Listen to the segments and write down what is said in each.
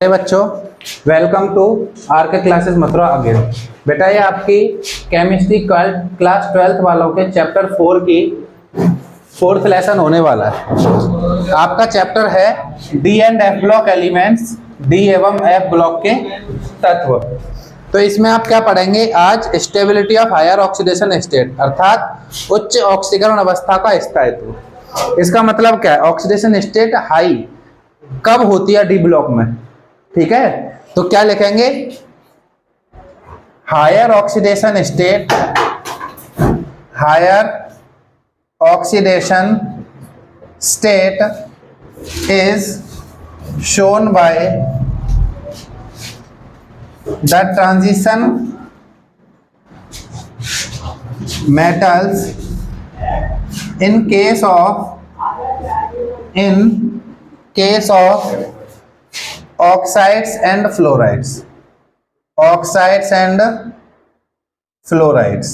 हे बच्चों, welcome to are के classes Mathura again. बेटा ये आपकी केमिस्ट्री क्लास 12th वालों के चैप्टर 4 की 4th लेसन होने वाला है। आपका चैप्टर है D and F block elements, D एवं एफ ब्लॉक के तत्व। तो इसमें आप क्या पढ़ेंगे आज? Stability of higher oxidation state, अर्थात उच्च ऑक्सीकरण अवस्था का स्थायित्व। इसका मतलब क्या है? ऑक्सीडेशन स्टेट हाई कब होती है डी ब्लॉक में, ठीक है? तो क्या लिखेंगे? Higher oxidation state, higher oxidation state is shown by the transition metals in case of oxides and fluorides, oxides and fluorides।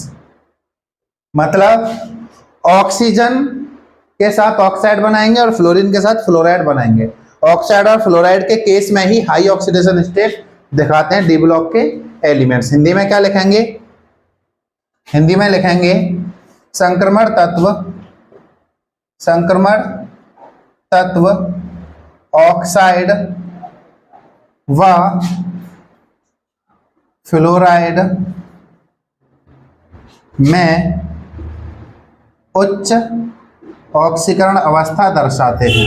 मतलब ऑक्सीजन के साथ ऑक्साइड बनाएंगे और फ्लोरीन के साथ फ्लोराइड बनाएंगे। ऑक्साइड और फ्लोराइड के केस में ही हाई ऑक्सीडेशन स्टेट दिखाते हैं डी ब्लॉक के एलिमेंट्स। हिंदी में क्या लिखेंगे? हिंदी में लिखेंगे संक्रमण तत्व, संक्रमण तत्व ऑक्साइड व फ्लोराइड में उच्च ऑक्सीकरण अवस्था दर्शाते हैं।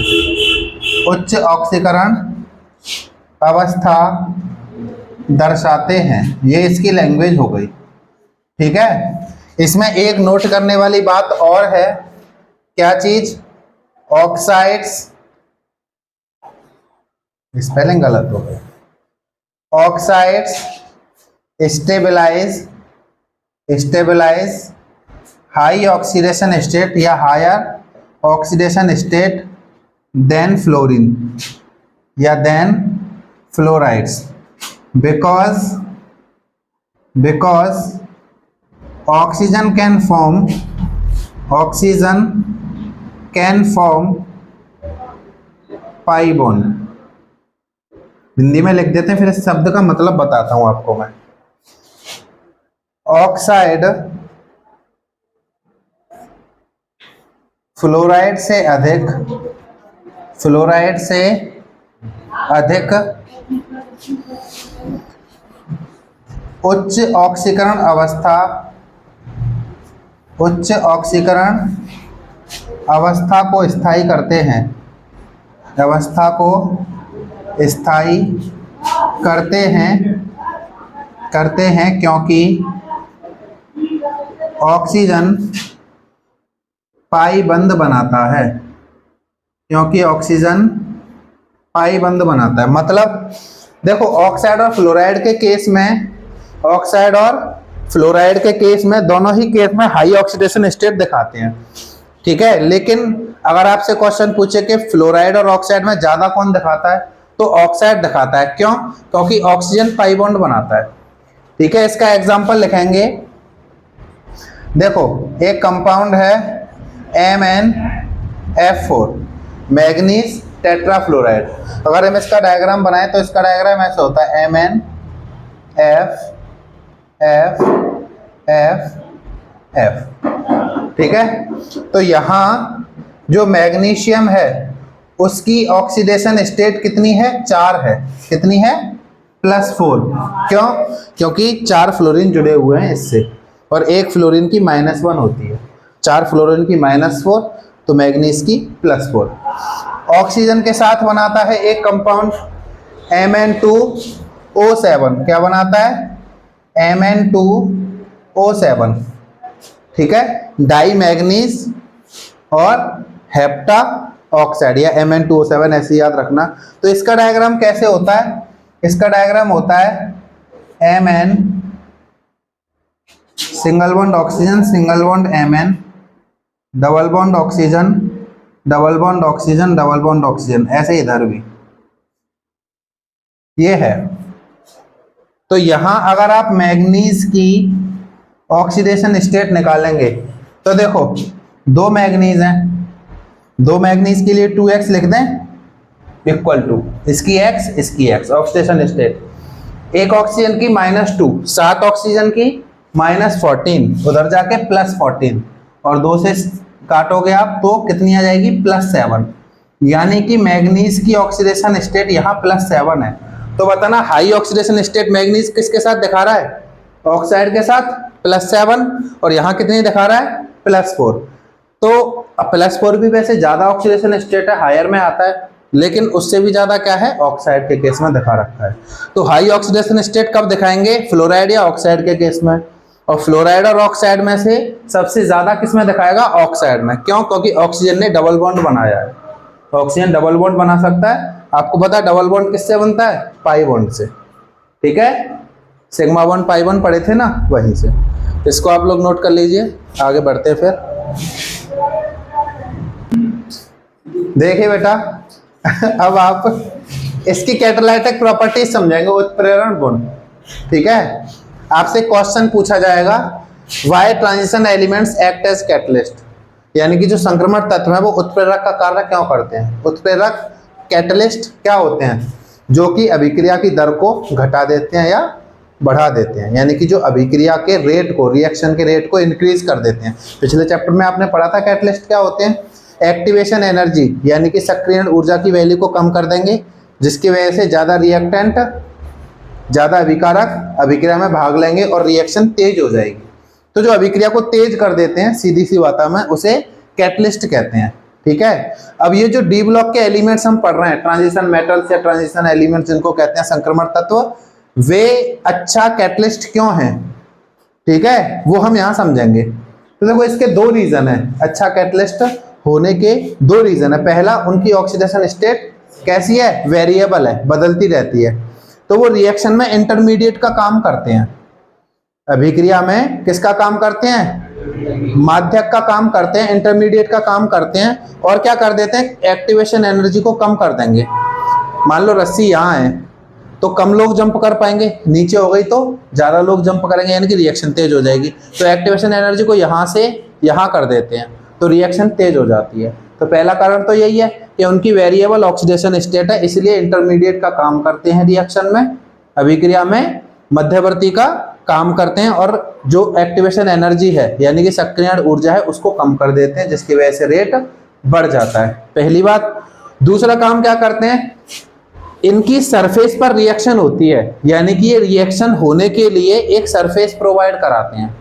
उच्च ऑक्सीकरण अवस्था दर्शाते हैं, ये इसकी लैंग्वेज हो गई, ठीक है? इसमें एक नोट करने वाली बात और है। क्या चीज? ऑक्साइड्स, स्पेलिंग गलत हो गई। Oxides stabilize high oxidation state या higher oxidation state than fluorine या than fluorides, because oxygen can form pi bond। Hindi में लिख देते हैं, फिर इस शब्द का मतलब बताता हूं आपको मैं। ऑक्साइड फ्लोराइड से अधिक उच्च ऑक्सीकरण अवस्था को स्थायी करते हैं, अवस्था को स्थायी करते हैं क्योंकि ऑक्सीजन पाई बंद बनाता है, क्योंकि ऑक्सीजन पाई बंद बनाता है। मतलब देखो, ऑक्साइड और फ्लोराइड के केस में, ऑक्साइड और फ्लोराइड के केस में, दोनों ही केस में हाई ऑक्सीडेशन स्टेट दिखाते हैं, ठीक है? लेकिन अगर आपसे क्वेश्चन पूछे कि फ्लोराइड और ऑक्साइड में ज्यादा कौन दिखाता है, तो ऑक्साइड दिखाता है। क्यों? क्योंकि ऑक्सीजन पाई बॉन्ड बनाता है, ठीक है? इसका एग्जांपल लिखेंगे। देखो, एक कंपाउंड है MnF4, मैग्नीज टेट्राफ्लोराइड। अगर हम इसका डायग्राम बनाए तो इसका डायग्राम ऐसा होता है MnF, ठीक है? तो यहां जो मैग्नीशियम है उसकी ऑक्सीडेशन स्टेट कितनी है? 4 है। कितनी है? +4। क्यों? क्योंकि 4 फ्लोरीन जुड़े हुए हैं इससे, और एक फ्लोरीन की -1 होती है। 4 फ्लोरीन की -4, तो मैग्नीज की +4। ऑक्सीजन के साथ बनाता है एक कंपाउंड Mn2O7। क्या बनाता है? Mn2O7, ठीक है? डाई मैग्नीज और हेप्टा ऑक्साइड, या Mn2O7 ऐसे याद रखना। तो इसका डायग्राम कैसे होता है? इसका डायग्राम होता है Mn single bond oxygen, single bond Mn, double bond oxygen, double bond oxygen, double bond oxygen, ऐसे इधर भी ये है। तो यहां अगर आप मैग्नीज की ऑक्सीडेशन स्टेट निकालेंगे तो देखो, 2 मैग्नीज हैं, 2 मैग्नीज के लिए 2x लिख दें, इक्वल टू इसकी x ऑक्सीडेशन स्टेट। एक ऑक्सीजन की -2, 7 ऑक्सीजन की -14, उधर जाके +14, और 2 से काटोगे आप तो कितनी आ जाएगी, +7। यानी कि मैग्नीज की ऑक्सीडेशन स्टेट यहाँ +7 है। तो बताना हाई ऑक्सीडेशन स्टेट मैग्नीज किसके साथ दिखा रहा है, ऑक्साइड के साथ, +7, और यहाँ कितनी दिखा रहा है, +4। तो +4 भी वैसे ज्यादा ऑक्सीडेशन स्टेट है, हायर में आता है, लेकिन उससे भी ज्यादा क्या है, ऑक्साइड के केस में दिखा रखा है। तो हाई ऑक्सीडेशन स्टेट कब दिखाएंगे, फ्लोराइड या ऑक्साइड के केस में, और फ्लोराइड और ऑक्साइड में से सबसे ज्यादा किस में दिखाएगा, ऑक्साइड में। क्यों, क्योंकि ऑक्सीजन ने डबल बॉन्ड बनाया है, ऑक्सीजन डबल बॉन्ड बना सकता है। आपको पता है डबल बॉन्ड किससे बनता है, पाई बॉन्ड से, ठीक है, सिग्मा बॉन्ड पाई बॉन्ड पढ़े थे ना, वहीं से। इसको आप लोग नोट कर लीजिए, आगे बढ़ते हैं फिर। देखिए बेटा अब आप इसकी कैटालाइटिक प्रॉपर्टीज समझेंगे, उत्प्रेरण गुण, ठीक है। आपसे क्वेश्चन पूछा जाएगा, why transition elements act as catalyst, यानी कि जो संक्रमण तत्व है वो उत्प्रेरक का कार्य क्यों करते हैं। उत्प्रेरक कैटलिस्ट क्या होते हैं, जो कि अभिक्रिया की दर को घटा देते हैं या बढ़ा देते हैं, यानी कि जो अभिक्रिया के रेट को, रिएक्शन के रेट को इंक्रीज कर देते हैं। पिछले चैप्टर में आपने पढ़ा था कैटलिस्ट क्या होते हैं। एक्टिवेशन एनर्जी, यानी कि सक्रियण ऊर्जा की वैल्यू को कम कर देंगे, जिसकी वजह से ज़्यादा रिएक्टेंट, ज़्यादा अभिकारक अभिक्रिया में भाग लेंगे और रिएक्शन तेज हो जाएगी। तो जो अभिक्रिया को तेज कर देते हैं, सीधी सी बात में, उसे कैटलिस्ट कहते हैं, ठीक है। अब ये जो डी ब्लॉक के एलिमेंट्स हम पढ़ रहे हैं, ट्रांजिशन मेटल्स या ट्रांजिशन एलिमेंट्स जिनको कहते हैं संक्रमण तत्व, वे अच्छा कैटलिस्ट क्यों हैं, ठीक है, वो हम यहाँ समझेंगे। तो देखो इसके 2 रीजन है, अच्छा कैटलिस्ट होने के 2 रीजन है। पहला, उनकी ऑक्सीडेशन स्टेट कैसी है, वेरिएबल है, बदलती रहती है। तो वो रिएक्शन में इंटरमीडिएट का काम करते हैं, अभिक्रिया में किसका काम करते हैं, माध्यक का काम करते हैं, इंटरमीडिएट का काम करते हैं, और क्या कर देते हैं, एक्टिवेशन एनर्जी को कम कर देंगे। मान लो रस्सी यहाँ है तो कम लोग जंप कर पाएंगे, नीचे हो गई तो ज्यादा लोग जंप करेंगे, यानी कि रिएक्शन तेज हो जाएगी। तो एक्टिवेशन एनर्जी को यहाँ से यहाँ कर देते हैं तो रिएक्शन तेज हो जाती है। तो पहला कारण तो यही है कि उनकी वेरिएबल ऑक्सीडेशन स्टेट है, इसलिए इंटरमीडिएट का काम करते हैं रिएक्शन में, अभिक्रिया में मध्यवर्ती का काम करते हैं, और जो एक्टिवेशन एनर्जी है यानी कि सक्रियण ऊर्जा है उसको कम कर देते हैं, जिसकी वजह से रेट बढ़ जाता है, पहली बात। दूसरा काम क्या करते हैं, इनकी सरफेस पर रिएक्शन होती है, यानी कि ये रिएक्शन होने के लिए एक सरफेस प्रोवाइड कराते हैं,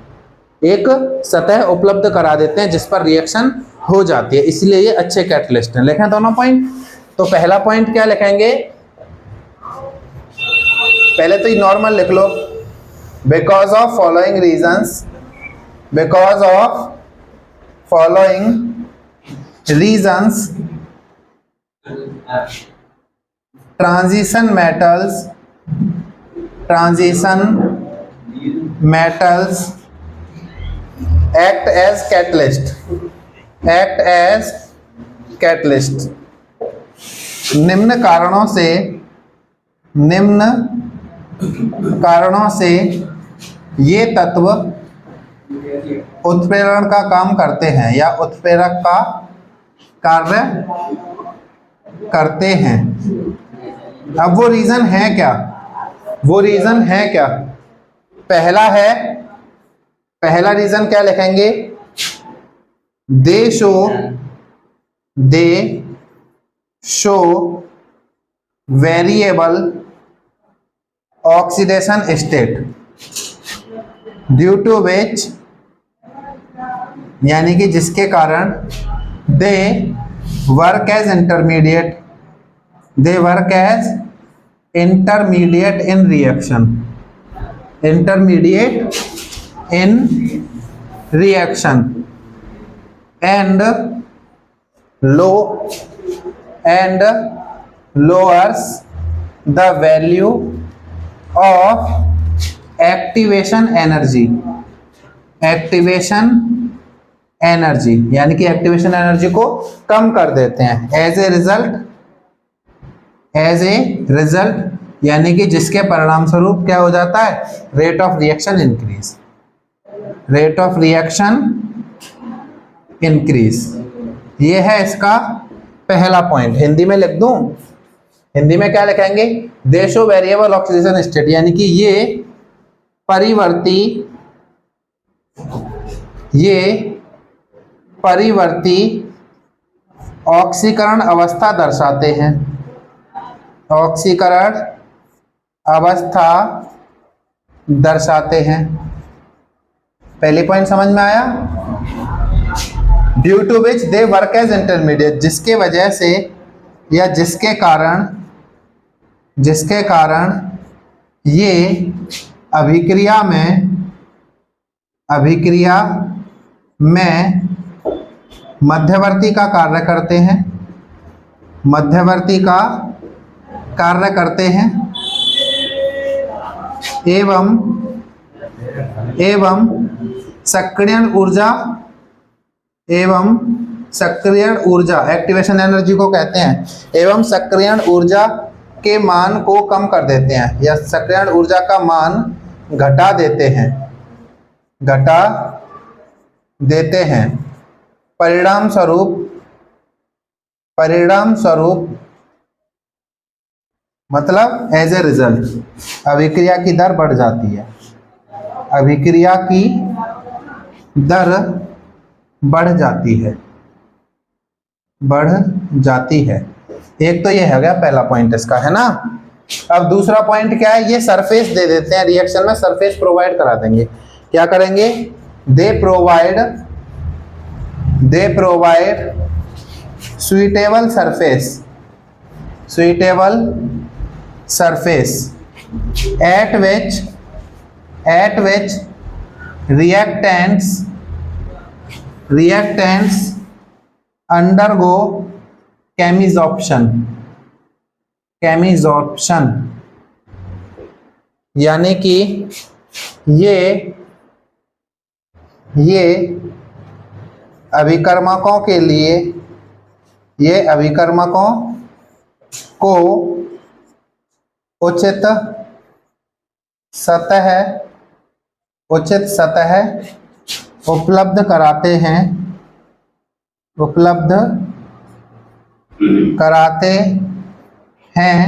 एक सतह उपलब्ध करा देते हैं जिस पर रिएक्शन हो जाती है, इसलिए ये अच्छे कैटलिस्ट हैं। लिखें दोनों पॉइंट। तो पहला पॉइंट क्या लिखेंगे, पहले तो ये नॉर्मल लिख लो, because of following reasons, because of following reasons transition metals act as catalyst, निम्न कारणों से ये तत्व उत्प्रेरण का काम करते हैं या उत्प्रेरक का कार्य करते हैं। अब वो रीजन है क्या, पहला रीजन क्या लिखेंगे, they show variable oxidation state due to which, यानी कि जिसके कारण they work as intermediate in reaction and lowers the value of activation energy, यानी कि एक्टिवेशन एनर्जी को कम कर देते हैं। एज ए रिजल्ट यानी कि जिसके परिणाम स्वरूप क्या हो जाता है, रेट ऑफ रिएक्शन इंक्रीज। ये है इसका पहला पॉइंट। हिंदी में लिख दूं, हिंदी में क्या लिखेंगे, they show variable oxidation state, यानी कि ये परिवर्ती ऑक्सीकरण अवस्था दर्शाते हैं। ऑक्सीकरण अवस्था दर्शाते हैं। पहले पॉइंट समझ में आया। Due to which they work as intermediate, जिसके वजह से या जिसके कारण ये अभिक्रिया में मध्यवर्ती का कार्य करते हैं एवं सक्रियण ऊर्जा एक्टिवेशन एनर्जी को कहते हैं, एवं सक्रियण ऊर्जा के मान को कम कर देते हैं, या सक्रियण ऊर्जा का मान घटा देते हैं। परिणाम स्वरूप मतलब एज ए रिजल्ट अभिक्रिया की दर बढ़ जाती है। अभिक्रिया की दर बढ़ जाती है। एक तो ये है गया पहला पॉइंट इसका, है ना। अब दूसरा पॉइंट क्या है, ये सरफेस दे देते हैं, रिएक्शन में सरफेस प्रोवाइड करा देंगे। क्या करेंगे, they provide suitable surface at which reactants undergo chemisorption, यानी कि ये अभिकर्मकों के लिए, ये अभिकर्मकों को उचित सतह उपलब्ध कराते हैं,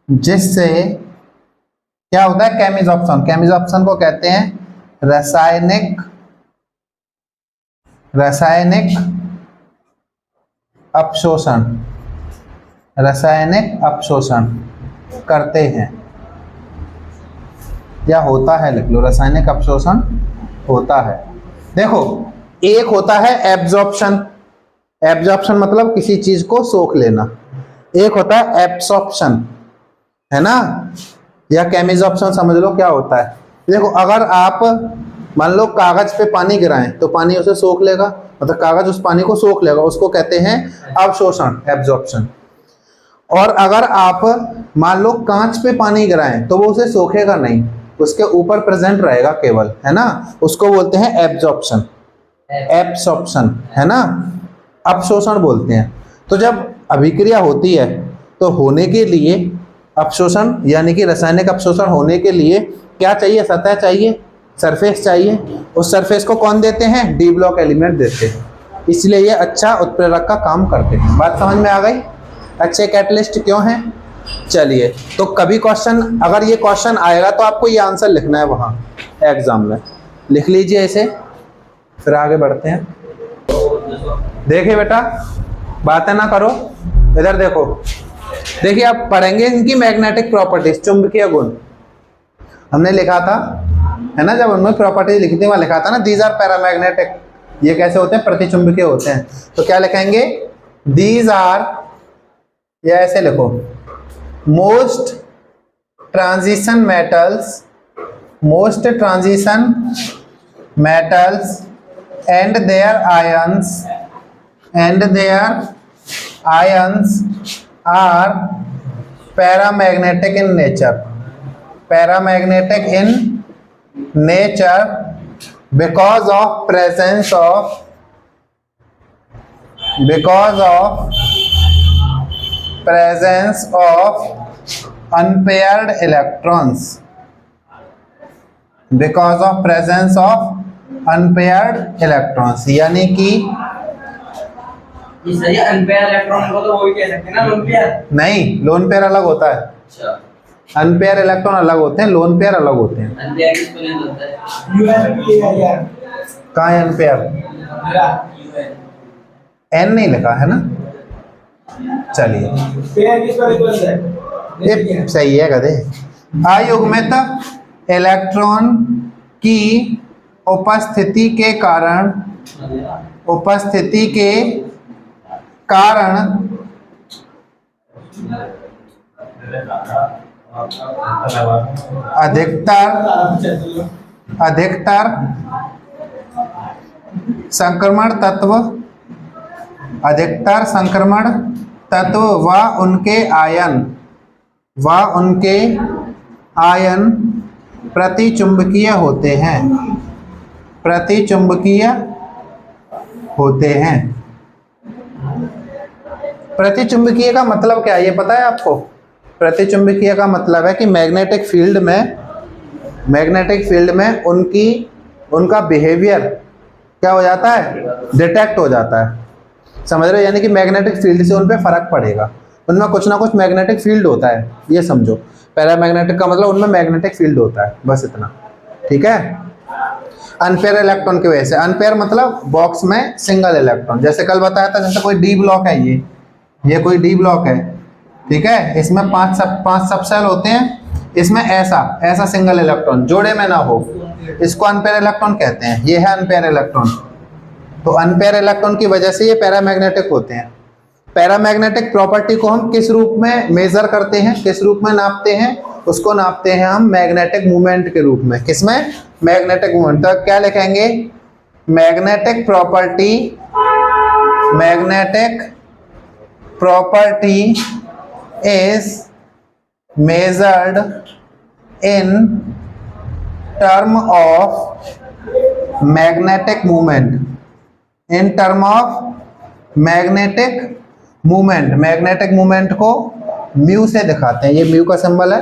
जिससे क्या होता है, केमिसॉर्प्शन को कहते हैं रासायनिक अपशोषण करते हैं, या होता है, लिख लो, रासायनिक अपशोषण होता है। देखो, एक होता है एब्जॉर्प्शन मतलब किसी चीज को सोख लेना, एक होता है एब्सॉर्प्शन, है ना, या केमिसॉर्प्शन समझ लो क्या होता है। देखो, अगर आप मान लो कागज पे पानी गिराएं तो पानी उसे सोख लेगा, मतलब कागज उस पानी को सोख लेगा, उसको कहते हैं अवशोषण, एब्जॉर्प्शन। और अगर आप मान लो कांच पे पानी गिराएं तो वो उसे सोखेगा नहीं, उसके ऊपर प्रेजेंट रहेगा केवल, है ना, उसको बोलते हैं एब्जॉर्प्शन, है ना, अपशोषण बोलते हैं। तो जब अभिक्रिया होती है तो होने के लिए अपशोषण यानी कि रासायनिक अपशोषण होने के लिए क्या चाहिए, सतह चाहिए, सरफेस चाहिए। उस सरफेस को कौन देते हैं, डी ब्लॉक एलिमेंट देते हैं, इसलिए ये अच्छा उत्प्रेरक का काम करते हैं। बात समझ में आ गई, अच्छे कैटलिस्ट क्यों हैं। चलिए, तो कभी क्वेश्चन, अगर ये क्वेश्चन आएगा तो आपको ये आंसर लिखना है वहाँ एग्जाम में, लिख लीजिए इसे, फिर आगे बढ़ते हैं। देखिए बेटा, बातें ना करो, इधर देखो। देखिए, आप पढ़ेंगे इनकी मैग्नेटिक प्रॉपर्टीज, चुंबकीय गुण हमने लिखा था, है ना, जब उनमें प्रॉपर्टीज लिखी थी वहाँ लिखा था ना, दीज आर पैरामैग्नेटिक, ये कैसे होते हैं, प्रतिचुंबकीय होते हैं। तो क्या लिखेंगे, दीज आर, या ऐसे लिखो, most transition metals and their ions are paramagnetic in nature, because of presence of unpaired electrons, यानी कि सही अनपेयर इलेक्ट्रॉन को तो वही कह सकते हैं ना, लोन पेयर। नहीं, लोन पेयर अलग होता है, अच्छा, अनपेयर इलेक्ट्रॉन अलग होते हैं, लोन पेयर अलग होते हैं। अनपेयर किसको नहीं होता है? यूएनपी है यार। कहाँ है अनपेयर? एन नहीं लिखा है ना, चलिए पेयर किसको इक्वल है? ये सही है गधे। अयुग्मित इलेक्ट्रॉन की उपस्थिति के कारण अधिकतर संक्रमण तत्व व उनके आयन प्रतिचुंबकीय होते हैं। प्रतिचुंबकीय का मतलब क्या है ये पता है आपको? प्रतिचुंबकीय का मतलब है कि मैग्नेटिक फील्ड में उनका बिहेवियर क्या हो जाता है? डिटेक्ट हो जाता है, समझ रहे हो? यानी कि मैग्नेटिक फील्ड से उन पे फर्क पड़ेगा, उनमें कुछ ना कुछ मैग्नेटिक फील्ड होता है, ये समझो। पैरामैग्नेटिक का मतलब उनमें मैग्नेटिक फील्ड होता है, बस इतना, ठीक है। अनपेयर इलेक्ट्रॉन की वजह से, अनपेयर मतलब बॉक्स में सिंगल इलेक्ट्रॉन, जैसे कल बताया था, जैसे कोई डी ब्लॉक है, ये कोई डी ब्लॉक है, ठीक है, इसमें पांच सब सेल होते हैं, इसमें ऐसा सिंगल इलेक्ट्रॉन जोड़े में ना हो, इसको अनपेयर इलेक्ट्रॉन कहते हैं। ये है अनपेयर इलेक्ट्रॉन। तो अनपेयर इलेक्ट्रॉन की वजह से ये पैरामैग्नेटिक होते हैं। पैरामैग्नेटिक प्रॉपर्टी को हम किस रूप में मेजर करते हैं, किस रूप में नापते हैं? उसको नापते हैं हम मैग्नेटिक मूवमेंट के रूप में। किसमें? Magnetic movement. तो क्या लिखेंगे? Magnetic property is measured in term of magnetic movement को म्यू से दिखाते हैं। ये म्यू का सिंबल है,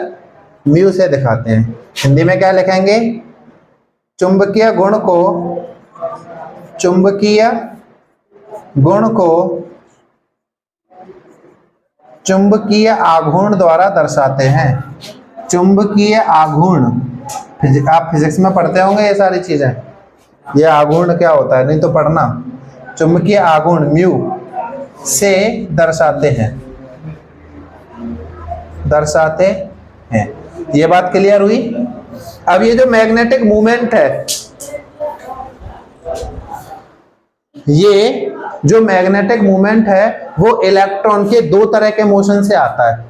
म्यू से दिखाते हैं। हिंदी में क्या लिखेंगे? चुंबकीय आघूर्ण द्वारा दर्शाते हैं। चुंबकीय आघूर्ण, आप फिजिक्स में पढ़ते होंगे ये सारी चीजें, ये आघूर्ण क्या होता है, नहीं तो पढ़ना। चुंबकीय आघूर्ण म्यू से दर्शाते हैं। ये बात क्लियर हुई? अब ये जो मैग्नेटिक मूवमेंट है, वो इलेक्ट्रॉन के दो तरह के मोशन से आता है,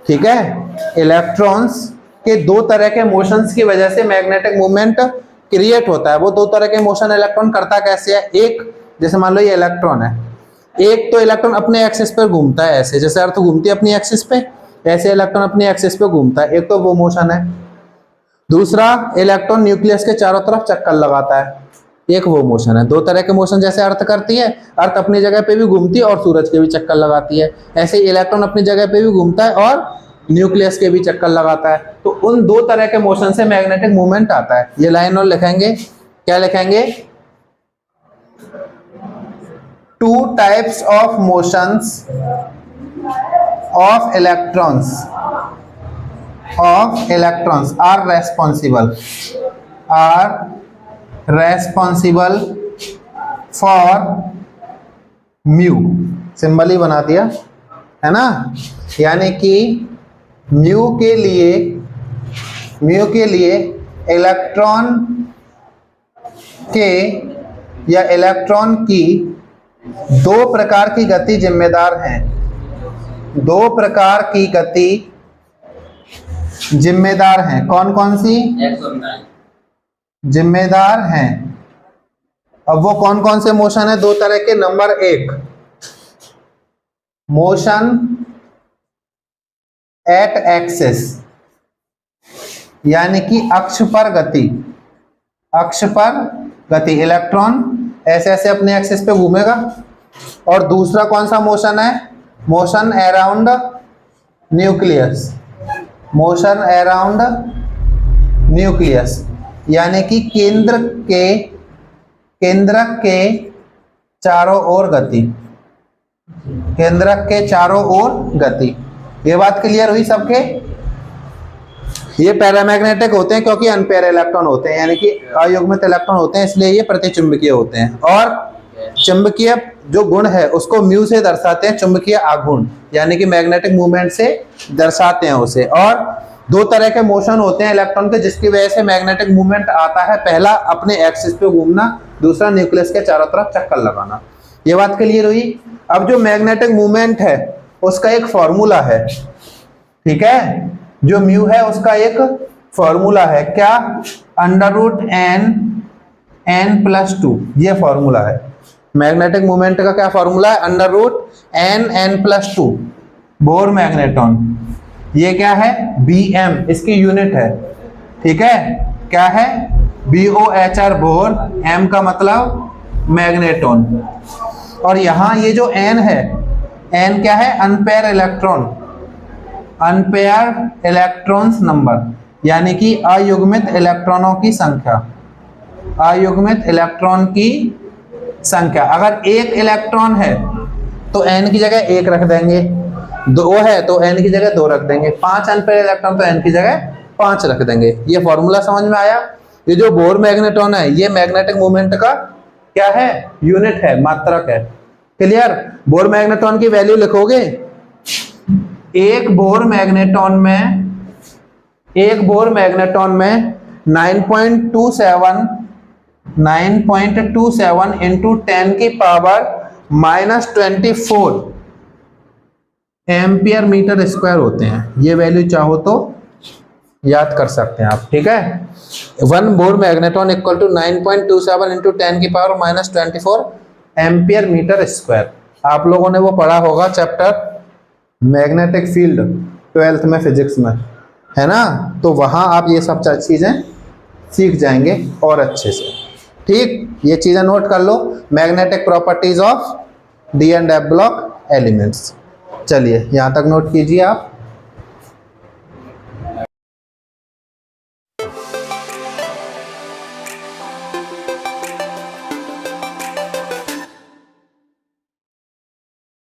ठीक है। इलेक्ट्रॉन्स के दो तरह के मोशंस की वजह से मैग्नेटिक मूवमेंट क्रिएट होता है। वो दो तरह के मोशन इलेक्ट्रॉन करता कैसे है? एक, जैसे मान लो ये इलेक्ट्रॉन है, एक तो इलेक्ट्रॉन अपने एक्सिस पर घूमता है ऐसे, जैसे अर्थ घूमती है अपनी एक्सिस पे, ऐसे इलेक्ट्रॉन अपनी एक्सिस पे घूमता है, एक तो वो मोशन है। दूसरा, इलेक्ट्रॉन न्यूक्लियस के चारों तरफ चक्कर लगाता है, एक वो मोशन है। दो तरह के मोशन, जैसे अर्थ करती है, अर्थ अपनी जगह पे भी घूमती है और सूरज के भी चक्कर लगाती है, ऐसे इलेक्ट्रॉन अपनी जगह पे भी घूमता है और न्यूक्लियस के भी चक्कर लगाता है। तो उन दो तरह के मोशन से मैग्नेटिक मूवमेंट आता है। ये लाइन और लिखेंगे, क्या लिखेंगे? Two types of motions of electrons are responsible for mu. Symbol ही बना दिया है ना, यानी कि म्यू के लिए इलेक्ट्रॉन की दो प्रकार की गति जिम्मेदार हैं। दो प्रकार की गति जिम्मेदार हैं। कौन कौन सी जिम्मेदार हैं? अब वो कौन कौन से मोशन है? दो तरह के। नंबर एक, मोशन एट एक्सिस, यानी कि अक्ष पर गति। इलेक्ट्रॉन ऐसे ऐसे अपने एक्सिस पे घूमेगा। और दूसरा कौन सा मोशन है? मोशन अराउंड न्यूक्लियस, यानी कि केंद्रक के चारों ओर गति। केंद्रक के चारों ओर गति। ये बात क्लियर हुई सबके? ये पैरामैग्नेटिक होते हैं क्योंकि अनपेयर इलेक्ट्रॉन होते हैं, यानी कि अयुग्मित इलेक्ट्रॉन होते हैं, इसलिए ये प्रतिचुंबकीय होते हैं। और चुंबकीय जो गुण है उसको म्यू से दर्शाते हैं, चुंबकीय आघूर्ण यानी कि मैग्नेटिक मूवमेंट से दर्शाते हैं उसे। और दो तरह के मोशन होते हैं इलेक्ट्रॉन के जिसकी वजह से मैग्नेटिक मूवमेंट आता है, पहला अपने एक्सिस पे घूमना, दूसरा न्यूक्लियस के चारों तरफ चक्कर लगाना। ये बात क्लियर हुई? अब जो मैग्नेटिक मूवमेंट है उसका एक फॉर्मूला है, ठीक है, जो म्यू है उसका एक फॉर्मूला है, क्या? √n+2, ये फॉर्मूला है मैग्नेटिक मूवमेंट का। क्या फॉर्मूला है? √n+2 bore magneton. ये क्या है? Bm, इसकी यूनिट है, ठीक है, क्या है? BOHR बोर, m का मतलब मैग्नेटॉन। और यहां ये जो n है, n क्या है? Unpair electron, unpair electrons number, यानी कि अयुग्मित इलेक्ट्रॉनों की संख्या, अयुग्मित इलेक्ट्रॉन की संख्या। अगर एक इलेक्ट्रॉन है तो n की जगह 1 रख देंगे, 2 है तो n की जगह 2 रख देंगे, 5 अनपेयर इलेक्ट्रॉन तो n की जगह 5 रख देंगे। ये फॉर्मूला समझ में आया? ये जो बोर मैग्नेटॉन है ये मैग्नेटिक मूवमेंट का क्या है? यूनिट है, मात्रक है। क्लियर? बोर मैग्नेटॉन की वैल्यू लिखोगे, एक बोर मैग्नेटॉन में 9.27 इंटू 10 की पावर -24 एम्पियर मीटर स्क्वायर होते हैं। ये वैल्यू चाहो तो याद कर सकते हैं आप, ठीक है। 1 Bohr magneton equal to 9.27 into 10 की पावर -24 एम्पियर मीटर स्क्वायर। आप लोगों ने वो पढ़ा होगा चैप्टर मैग्नेटिक फील्ड 12th में फिजिक्स में, है ना? तो वहां आप ये सब चीजें सीख जाएंगे और अच्छे से, ठीक। ये चीजें नोट कर लो, magnetic properties of D and F block elements. चलिए यहां तक नोट कीजिए आप।